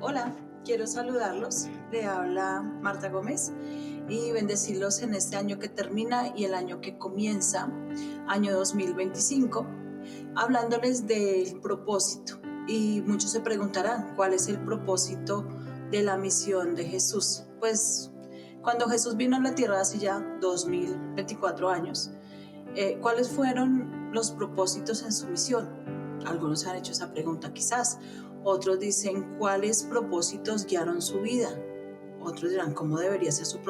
Hola, quiero saludarlos. Le habla Marta Gómez y bendecirlos en este año que termina y el año que comienza, año 2025, hablándoles del propósito. Y muchos se preguntarán, ¿cuál es el propósito de la misión de Jesús? Pues cuando Jesús vino a la tierra hace ya 2024 años, ¿cuáles fueron los propósitos en su misión? Algunos se han hecho esa pregunta quizás. Otros dicen cuáles propósitos guiaron su vida. Otros dirán cómo debería ser su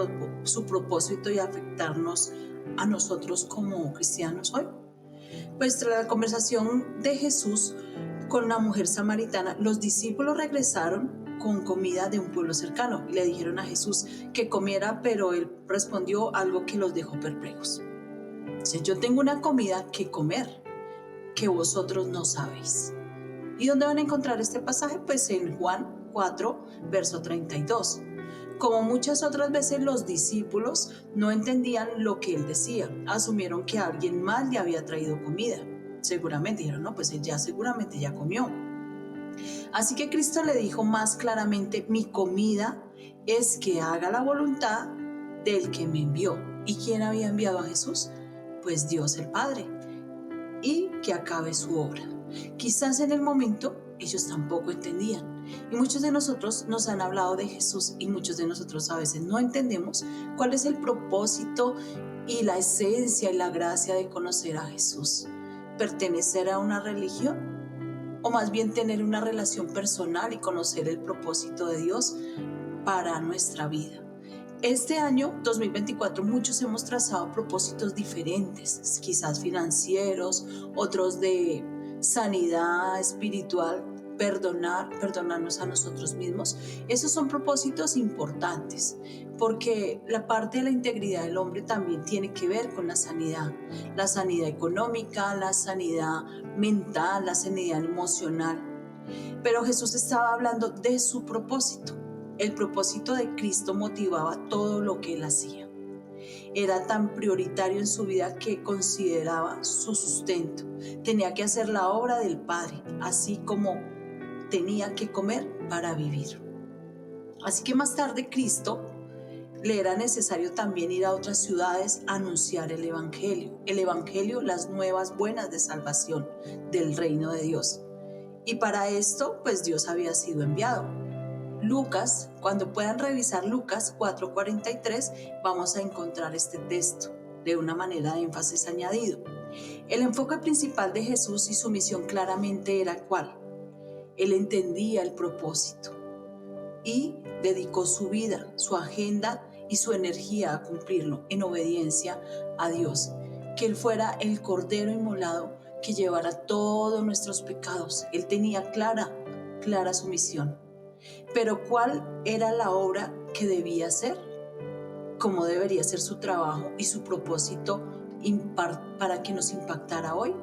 propósito y afectarnos a nosotros como cristianos hoy. Pues tras la conversación de Jesús con la mujer samaritana, los discípulos regresaron con comida de un pueblo cercano y le dijeron a Jesús que comiera, pero él respondió algo que los dejó perplejos. Dice, yo tengo una comida que comer que vosotros no sabéis. ¿Y dónde van a encontrar este pasaje? Pues en Juan 4, verso 32. Como muchas otras veces los discípulos no entendían lo que él decía, asumieron que alguien más le había traído comida. Seguramente dijeron, no, pues él seguramente ya comió. Así que Cristo le dijo más claramente, mi comida es que haga la voluntad del que me envió. ¿Y quién había enviado a Jesús? Pues Dios el Padre. Y que acabe su obra. Quizás en el momento ellos tampoco entendían. Y muchos de nosotros nos han hablado de Jesús y muchos de nosotros a veces no entendemos cuál es el propósito y la esencia y la gracia de conocer a Jesús. ¿Pertenecer a una religión? O más bien tener una relación personal y conocer el propósito de Dios para nuestra vida. Este año 2024 muchos hemos trazado propósitos diferentes, quizás financieros, otros de sanidad espiritual, perdonarnos a nosotros mismos. Esos son propósitos importantes, porque la parte de la integridad del hombre también tiene que ver con la sanidad económica, la sanidad mental, la sanidad emocional. Pero Jesús estaba hablando de su propósito. El propósito de Cristo motivaba todo lo que él hacía. Era tan prioritario en su vida que consideraba su sustento. Tenía que hacer la obra del Padre, así como tenía que comer para vivir. Así que más tarde Cristo le era necesario también ir a otras ciudades a anunciar el Evangelio, las nuevas buenas de salvación del reino de Dios. Y para esto, pues Dios había sido enviado. Lucas, cuando puedan revisar Lucas 4:43, vamos a encontrar este texto de una manera de énfasis añadido. El enfoque principal de Jesús y su misión claramente era ¿cuál? Él entendía el propósito y dedicó su vida, su agenda y su energía a cumplirlo en obediencia a Dios. Que Él fuera el Cordero inmolado que llevara todos nuestros pecados. Él tenía clara su misión. Pero ¿cuál era la obra que debía hacer? ¿Cómo debería ser su trabajo y su propósito para que nos impactara hoy?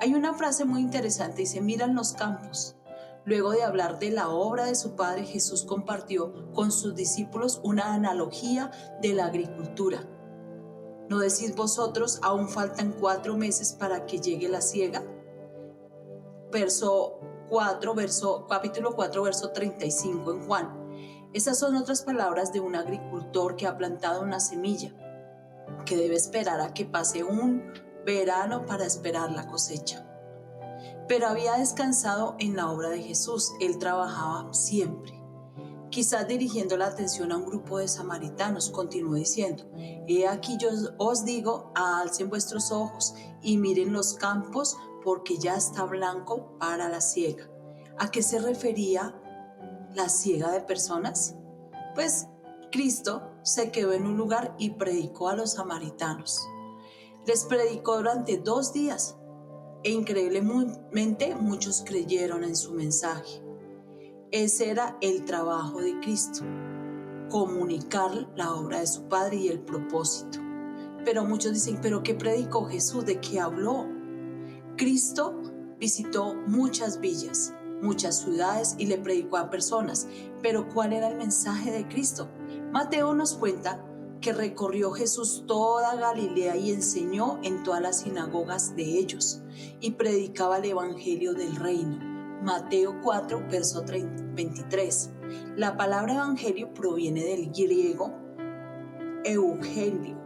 Hay una frase muy interesante, dice, miran los campos. Luego de hablar de la obra de su Padre, Jesús compartió con sus discípulos una analogía de la agricultura. ¿No decís vosotros, aún faltan 4 meses para que llegue la siega? Capítulo 4, verso 35 en Juan. Esas son otras palabras de un agricultor que ha plantado una semilla, que debe esperar a que pase un verano para esperar la cosecha. Pero había descansado en la obra de Jesús, él trabajaba siempre. Quizás dirigiendo la atención a un grupo de samaritanos, continuó diciendo, he aquí yo os digo, alcen vuestros ojos y miren los campos, porque ya está blanco para la siega. ¿A qué se refería la siega de personas? Pues Cristo se quedó en un lugar y predicó a los samaritanos. Les predicó durante 2 días e increíblemente muchos creyeron en su mensaje. Ese era el trabajo de Cristo, comunicar la obra de su Padre y el propósito. Pero muchos dicen, ¿pero qué predicó Jesús? ¿De qué habló? Cristo visitó muchas villas, muchas ciudades y le predicó a personas. Pero ¿cuál era el mensaje de Cristo? Mateo nos cuenta que recorrió Jesús toda Galilea y enseñó en todas las sinagogas de ellos y predicaba el evangelio del reino, Mateo 4, verso 23. La palabra evangelio proviene del griego euangelio,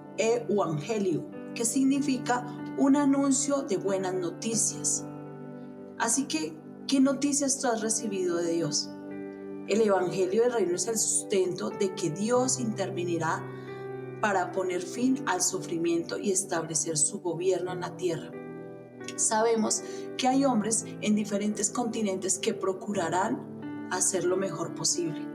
que significa un anuncio de buenas noticias. Así que, ¿qué noticias tú has recibido de Dios? El evangelio del reino es el sustento de que Dios intervenirá para poner fin al sufrimiento y establecer su gobierno en la tierra. Sabemos que hay hombres en diferentes continentes que procurarán hacer lo mejor posible,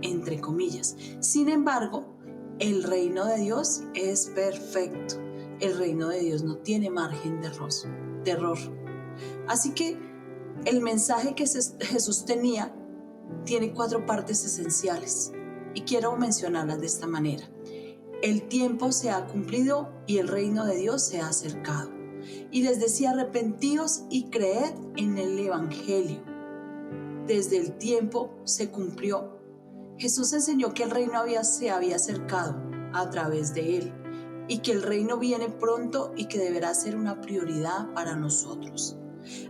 entre comillas. Sin embargo, el reino de Dios es perfecto. El reino de Dios no tiene margen de error. Así que el mensaje que Jesús tenía tiene 4 partes esenciales y quiero mencionarlas de esta manera. El tiempo se ha cumplido y el reino de Dios se ha acercado. Y les decía: arrepentíos y creed en el evangelio. Desde el tiempo se cumplió. Jesús enseñó que el reino se había acercado a través de él y que el reino viene pronto y que deberá ser una prioridad para nosotros.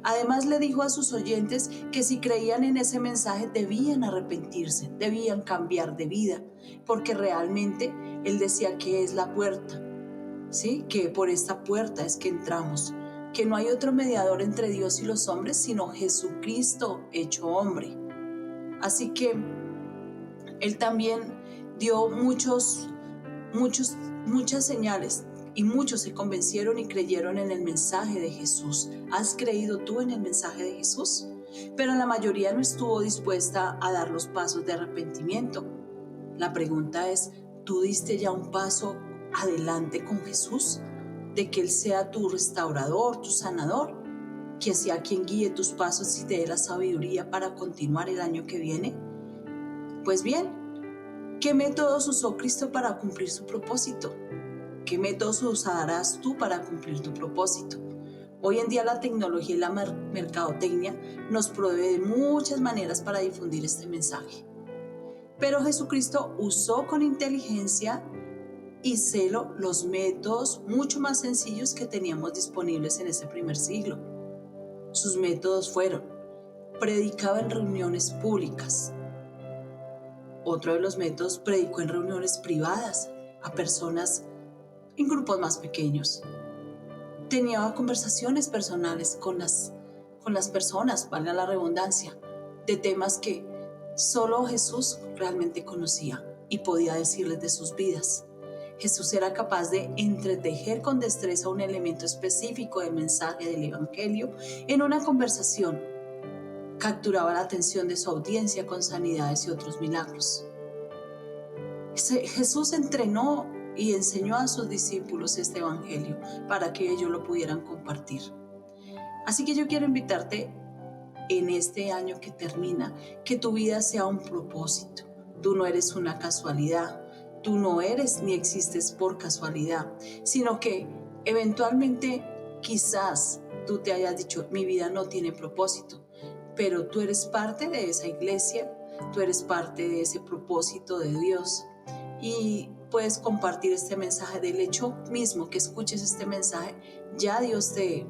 Además le dijo a sus oyentes que si creían en ese mensaje debían arrepentirse, debían cambiar de vida, porque realmente él decía que es la puerta, ¿sí? Que por esta puerta es que entramos, que no hay otro mediador entre Dios y los hombres sino Jesucristo hecho hombre. Así que él también dio muchas señales y muchos se convencieron y creyeron en el mensaje de Jesús. ¿Has creído tú en el mensaje de Jesús? Pero la mayoría no estuvo dispuesta a dar los pasos de arrepentimiento. La pregunta es: ¿tú diste ya un paso adelante con Jesús? De que Él sea tu restaurador, tu sanador, que sea quien guíe tus pasos y te dé la sabiduría para continuar el año que viene. Pues bien, ¿qué métodos usó Cristo para cumplir su propósito? ¿Qué métodos usarás tú para cumplir tu propósito? Hoy en día la tecnología y la mercadotecnia nos provee de muchas maneras para difundir este mensaje. Pero Jesucristo usó con inteligencia y celo los métodos mucho más sencillos que teníamos disponibles en ese primer siglo. Sus métodos fueron: predicaba en reuniones públicas. Otro de los métodos: predicó en reuniones privadas a personas en grupos más pequeños. Tenía conversaciones personales con las personas, valga la redundancia, de temas que solo Jesús realmente conocía y podía decirles de sus vidas. Jesús era capaz de entretejer con destreza un elemento específico del mensaje del evangelio en una conversación. Capturaba la atención de su audiencia con sanidades y otros milagros. Jesús entrenó y enseñó a sus discípulos este evangelio para que ellos lo pudieran compartir. Así que yo quiero invitarte en este año que termina, que tu vida sea un propósito. Tú no eres una casualidad, tú no eres ni existes por casualidad, sino que eventualmente quizás tú te hayas dicho: mi vida no tiene propósito, pero tú eres parte de esa iglesia, tú eres parte de ese propósito de Dios. Y puedes compartir este mensaje. Del hecho mismo que escuches este mensaje, ya Dios te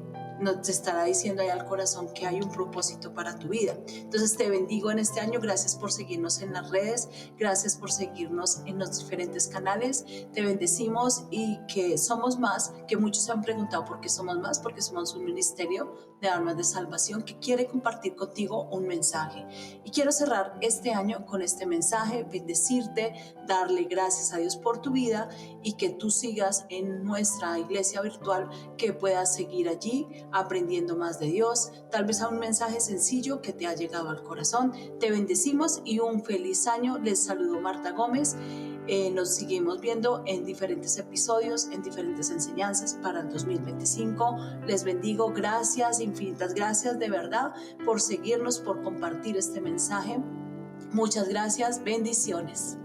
estará diciendo ahí al corazón que hay un propósito para tu vida. Entonces te bendigo en este año. Gracias por seguirnos en las redes, gracias por seguirnos en los diferentes canales. Te bendecimos y que somos más, que muchos se han preguntado por qué somos más, porque somos un ministerio de almas de salvación que quiere compartir contigo un mensaje. Y quiero cerrar este año con este mensaje, bendecirte, darle gracias a Dios por tu vida y que tú sigas en nuestra iglesia virtual, que puedas seguir allí aprendiendo más de Dios, tal vez a un mensaje sencillo que te ha llegado al corazón. Te bendecimos y un feliz año. Les saludo Marta Gómez. Nos seguimos viendo en diferentes episodios, en diferentes enseñanzas para el 2025. Les bendigo. Gracias, infinitas gracias de verdad por seguirnos, por compartir este mensaje. Muchas gracias. Bendiciones.